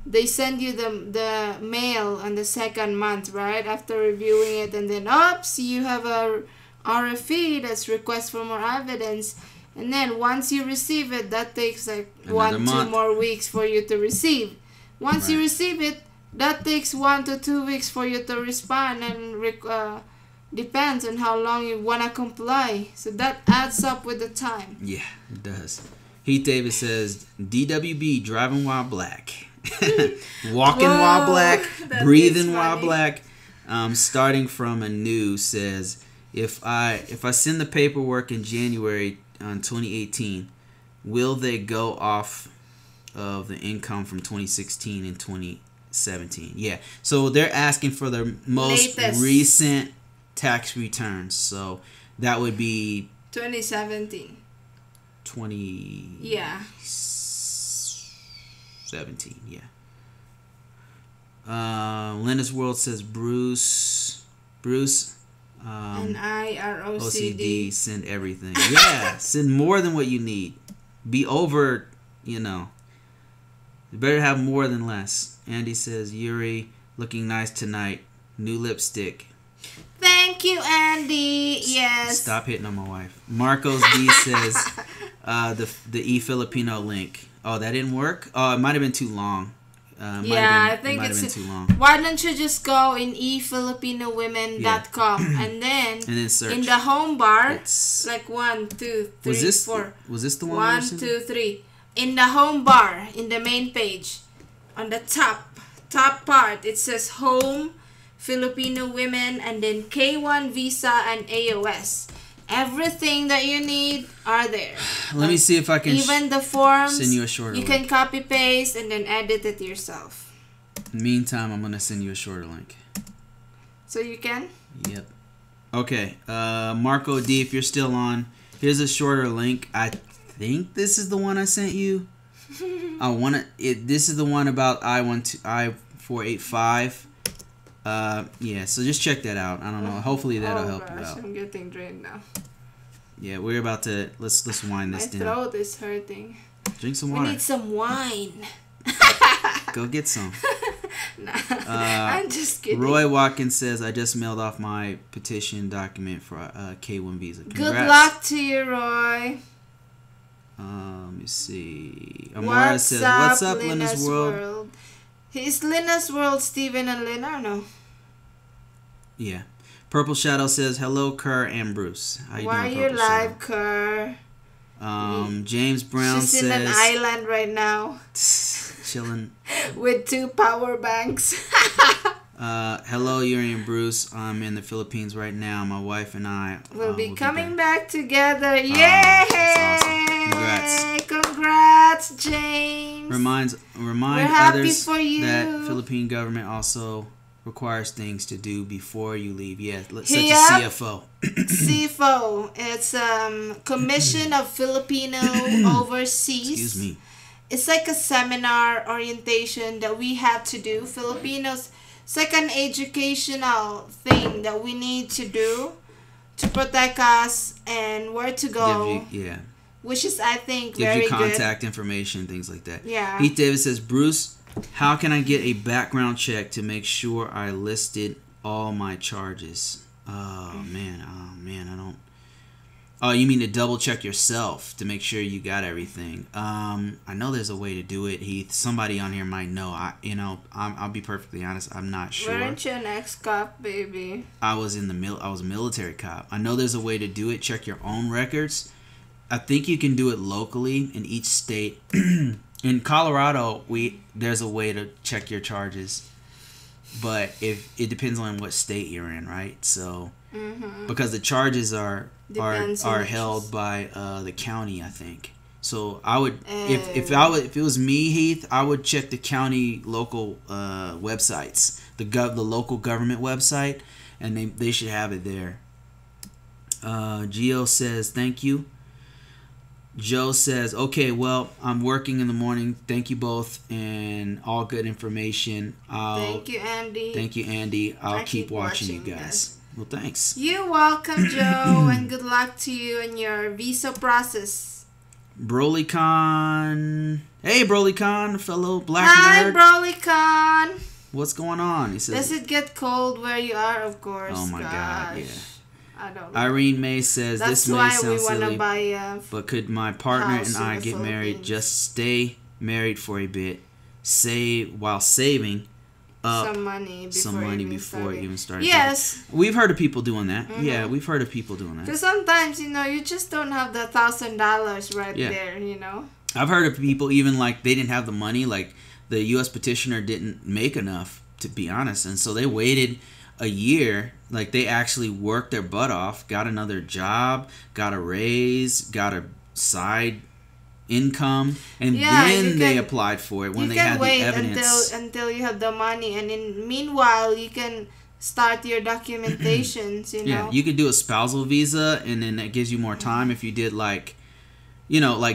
they send you the mail on the second month, right? After reviewing it, and then oops, you have a RFE, that's request for more evidence. And then once you receive it, that takes like 1-2 more weeks for you to receive. Once you receive it, that takes 1 to 2 weeks for you to respond, and depends on how long you want to comply. So that adds up with the time. Yeah, it does. Heath Davis says, DWB, driving while black. Walking while black, breathing while black. Starting from a new says, if I send the paperwork in January on 2018, will they go off of the income from 2016 and 2017? Yeah. So they're asking for the most recent tax returns. So that would be 2017. 17, yeah. Linda's World says Bruce, and OCD, send everything. Yeah, send more than what you need. Be over, You better have more than less. Andy says, Yuri, looking nice tonight. New lipstick. Thank you, Andy. Yes. Stop hitting on my wife. Marcos D says, the eFilipino link. Oh, that didn't work? Oh, it might have been too long. I think it's been too long. Why don't you just go in efilipinowomen.com and then search. In the home bar, it's like 1, 2, 3, 4. Was this the one? 1, 2, 3. In the home bar, in the main page, on the top part, it says Home, Filipino Women, and then K-1 Visa and AOS. Everything that you need are there. Let me see if I can even the forms. Send you a shorter link. Can copy paste and then edit it yourself. Meantime, I'm gonna send you a shorter link. So you can? Yep. Okay. Marco D, if you're still on, here's a shorter link. I think this is the one I sent you. This is the one about I-485. Yeah, so just check that out. I don't know. Hopefully that'll help you out. I'm getting drained now. Yeah, we're about to let's wind this down. My throat is hurting. Drink some water. We need some wine. Go get some. Nah, I'm just kidding. Roy Watkins says, I just mailed off my petition document for K-1 visa. Congrats. Good luck to you, Roy. Let me see. Amara says, what's up, Linna's World? Is Linna's World Steven and Linna or no? Yeah. Purple Shadow says, hello, Kerr and Bruce. How you doing, Purple Why are you live, Kerr? James Brown says... She's in an island right now. Chilling. With 2 power banks. Hello, Yuri and Bruce. I'm in the Philippines right now. My wife and I will be coming back together. Yay! That's awesome. Congrats. Congrats, James. Remind others that Philippine government also requires things to do before you leave. Yeah, such as CFO. CFO. It's Commission of Filipino Overseas. Excuse me. It's like a seminar orientation that we have to do. Filipinos, it's like an educational thing that we need to do to protect us and where to go. Yeah. Which is, I think, Gives very you contact good. information, things like that. Yeah. Heath Davis says, Bruce, how can I get a background check to make sure I listed all my charges? Oh, man, I don't... Oh, you mean to double check yourself to make sure you got everything? I know there's a way to do it, Heath. Somebody on here might know. I'll be perfectly honest. I'm not sure. Weren't you an ex-cop, baby? I was a military cop. I know there's a way to do it. Check your own records. I think you can do it locally in each state. In Colorado, there's a way to check your charges, but if it depends on what state you're in, right? So, because the charges are held by the county, I think. So I would, if it was me, Heath, I would check the county local websites, the local government website, and they should have it there. Gio says thank you. Joe says, okay, well, I'm working in the morning. Thank you both, and all good information. Thank you, Andy. Thank you, Andy. I'll keep watching you guys. Well, thanks. You're welcome, Joe, and good luck to you in your visa process. BrolyCon. Hey, BrolyCon, fellow black Hi, nerd. BrolyCon. What's going on? He says, does it get cold where you are? Of course. Oh, my God, yeah. I don't know. Irene May says, That's this may sound silly, but could my partner and I get married, just stay married for a bit, while saving up some money before even starting? Yes. We've heard of people doing that. Yeah, we've heard of people doing that. Because sometimes, you just don't have the $1,000 right there, I've heard of people even like they didn't have the money, like the U.S. petitioner didn't make enough, to be honest, and so they waited a year. Like they actually worked their butt off, got another job, got a raise, got a side income, and then they applied for it when they had the evidence. Until you have the money, and meanwhile you can start your documentations. Yeah, you could do a spousal visa, and then that gives you more time if you did like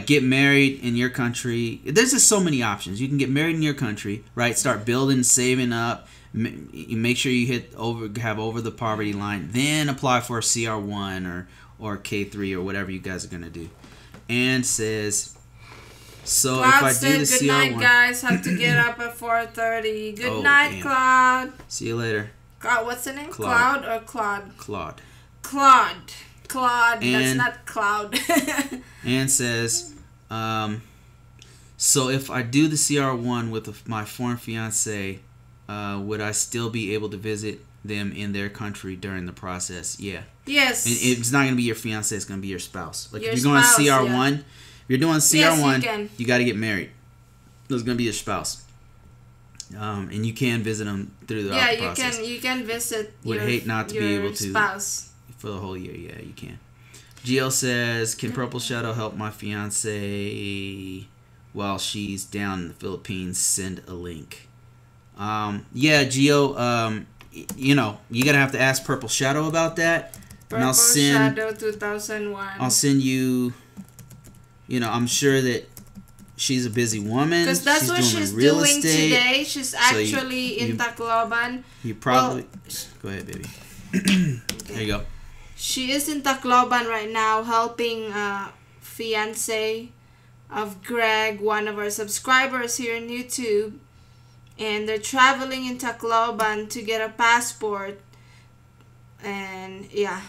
get married in your country. There's just so many options. You can get married in your country, right? Start building, saving up. Make sure you have over the poverty line, then apply for a CR1 or K3 or whatever you guys are gonna do. And says, so Cloud if I do the CR1, good night, guys. Have to get up at 4:30. Good night, damn. Cloud. See you later. Cloud, what's the name? Cloud or Claude? Claude. Claude. That's not Cloud. And says, so if I do the CR1 with my foreign fiance, would I still be able to visit them in their country during the process? Yeah. Yes. And it's not going to be your fiance, it's going to be your spouse. Like if you're going CR1, if you're doing CR1, you got to get married. It's going to be your spouse. And you can visit them through the process. Yeah, you can visit Would hate not to be able to spouse for the whole year. Yeah, you can. Gio says, can Purple Shadow help my fiance while she's down in the Philippines? Send a link. Yeah, Gio, you know, you're going to have to ask Purple Shadow about that. Purple Shadow 2001. I'll send you, you know, I'm sure that she's a busy woman. Because that's what she's doing today. She's actually in Tacloban. You probably... Go ahead, baby. Okay. There you go. She is in Tacloban right now helping fiance of Greg, one of our subscribers here on YouTube. And they're traveling in Tacloban to get a passport. And yeah.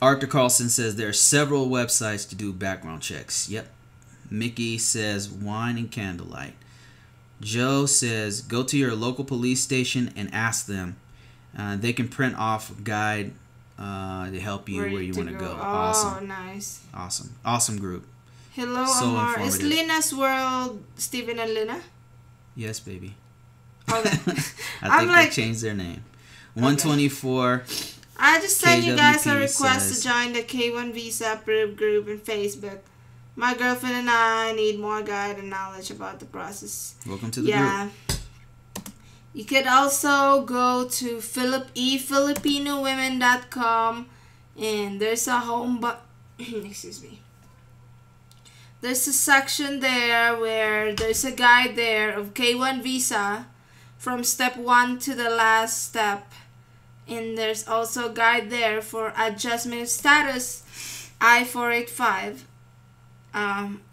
Arthur Carlson says there are several websites to do background checks. Yep. Mickey says wine and candlelight. Joe says go to your local police station and ask them. They can print off a guide to help you where you want to go. Oh, awesome. Nice. Awesome group. Hello, so Amar. Is Lina's World Steven and Lina? Yes, baby. Okay. I think they changed their name. 124. I just sent you guys a request to join the K-1 Visa approved group in Facebook. My girlfriend and I need more guide and knowledge about the process. Welcome to the group. You could also go to filipinowomen.com and there's a home excuse me. There's a section there where there's a guide there of K-1 visa from step 1 to the last step. And there's also a guide there for adjustment of status I-485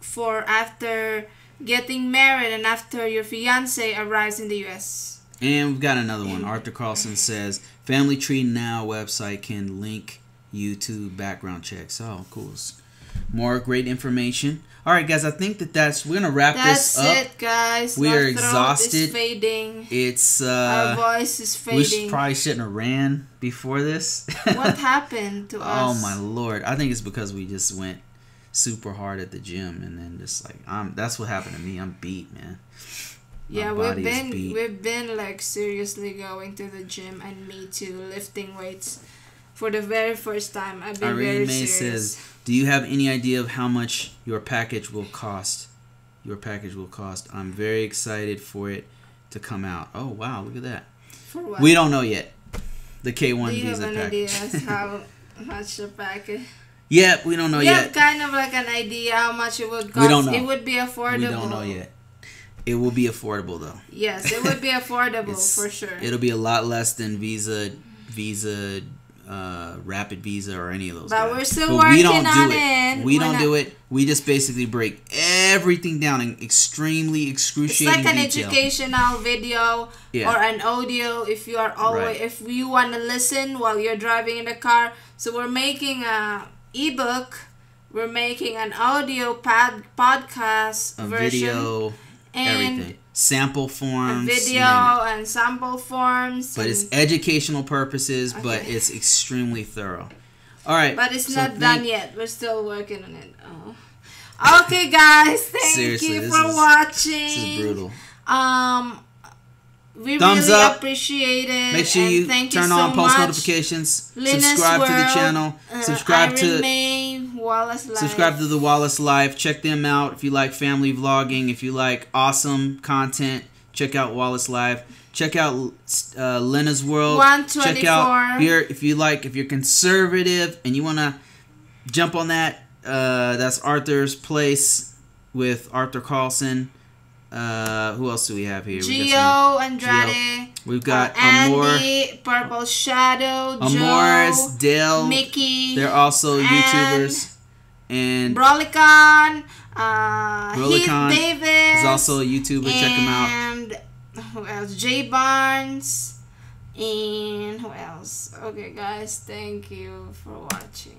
for after getting married and after your fiance arrives in the U.S. And we've got another one. Arthur Carlson says, Family Tree Now website can link you to background checks. Oh, cool. More great information. All right, guys, I think that's we're going to wrap this up. That's it, guys. We are exhausted. Is fading. It's our voice is fading. We probably shouldn't have ran before this. What happened to us? Oh, my Lord. I think it's because we just went super hard at the gym and then just like that's what happened to me. I'm beat, man. Yeah, we've been like seriously going to the gym, and me too, lifting weights for the very first time. I've been very serious. Says, do you have any idea of how much your package will cost? I'm very excited for it to come out. Oh wow, look at that. For what? We don't know yet. The K-1 visa package. Do you have an idea how much the package? Yeah, we don't know yet. We have kind of like an idea how much it would cost. We don't know. It would be affordable. We don't know yet. It will be affordable though. Yes, it would be affordable for sure. It'll be a lot less than Visa, Rapid Visa, or any of those. But we're still working on it. We don't do it. We just basically break everything down in extremely excruciating detail. It's like an educational video or an audio if you are if you want to listen while you're driving in the car. So we're making a ebook. We're making an audio podcast version. Video. And everything. Sample forms. A video and sample forms. But it's educational purposes, but it's extremely thorough. All right. But it's not done yet. We're still working on it. Oh. Okay, guys. Thank you for watching. This is brutal. We really appreciate it. Make sure you turn on post notifications. Subscribe to the channel. Subscribe to Wallace Life. Subscribe to the Wallace Life. Check them out if you like family vlogging. If you like awesome content, check out Wallace Life. Check out Lena's World. 124. Check out here if you're conservative and you want to jump on that. That's Arthur's Place with Arthur Carlson. Who else do we have here? Gio Andrade. We've got Andy, Purple Shadow, Amoris, Dale, Mickey. They're also YouTubers. And Brolicon, Heath Davis is also a YouTuber. Check him out. And who else? Jay Barnes. And who else? Okay, guys, thank you for watching.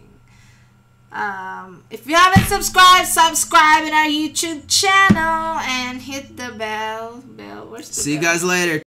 If you haven't subscribe in our YouTube channel and hit the bell. Where's the bell? See you guys later.